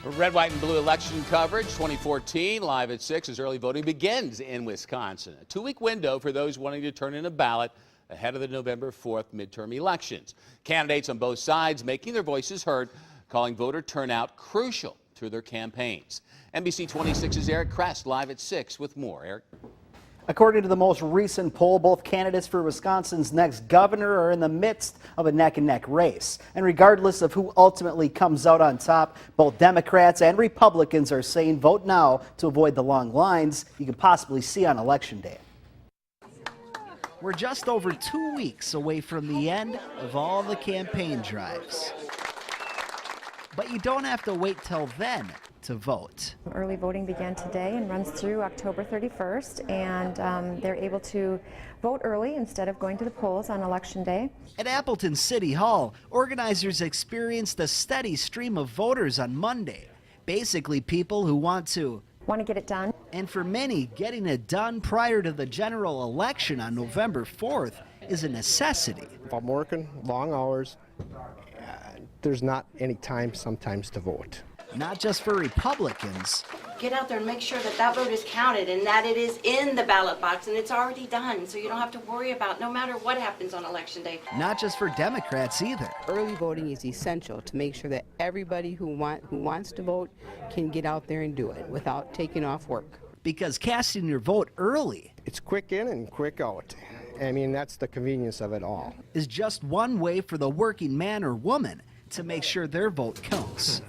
Red, white, and blue election coverage 2014 live at 6 as early voting begins in Wisconsin. A 2-week window for those wanting to turn in a ballot ahead of the November 4th midterm elections. Candidates on both sides making their voices heard, calling voter turnout crucial through their campaigns. NBC 26's Eric Krest live at 6 with more. Eric. According to the most recent poll, both candidates for Wisconsin's next governor are in the midst of a neck-and-neck race. And regardless of who ultimately comes out on top, both Democrats and Republicans are saying vote now to avoid the long lines you could possibly see on Election Day. We're just over 2 weeks away from the end of all the campaign drives. But you don't have to wait till then to vote. Early voting began today and runs through October 31st, and they're able to vote early instead of going to the polls on Election Day. At Appleton City Hall, organizers experienced a steady stream of voters on Monday. Basically people who want to get it done. And for many, getting it done prior to the general election on November 4th is a necessity. If I'm working long hours, there's not any time sometimes to vote. Not just for Republicans. Get out there and make sure that that vote is counted and that it is in the ballot box and it's already done, so you don't have to worry about no matter what happens on Election Day. Not just for Democrats either. Early voting is essential to make sure that everybody who wants to vote can get out there and do it without taking off work. Because casting your vote early, it's quick in and quick out. I mean, that's the convenience of it all. Is just one way for the working man or woman to make sure their vote counts.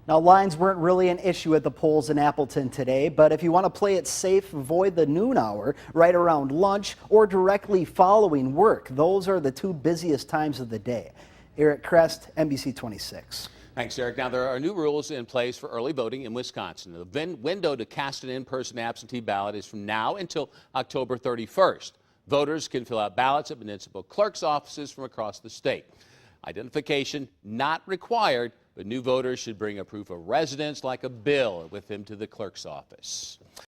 Now, lines weren't really an issue at the polls in Appleton today, but if you want to play it safe, avoid the noon hour, right around lunch, or directly following work. Those are the two busiest times of the day. Eric Krest, NBC 26. Thanks, Eric. Now, there are new rules in place for early voting in Wisconsin. The window to cast an in-person absentee ballot is from now until October 31st. Voters can fill out ballots at municipal clerk's offices from across the state. Identification not required, but new voters should bring a proof of residence like a bill with them to the clerk's office.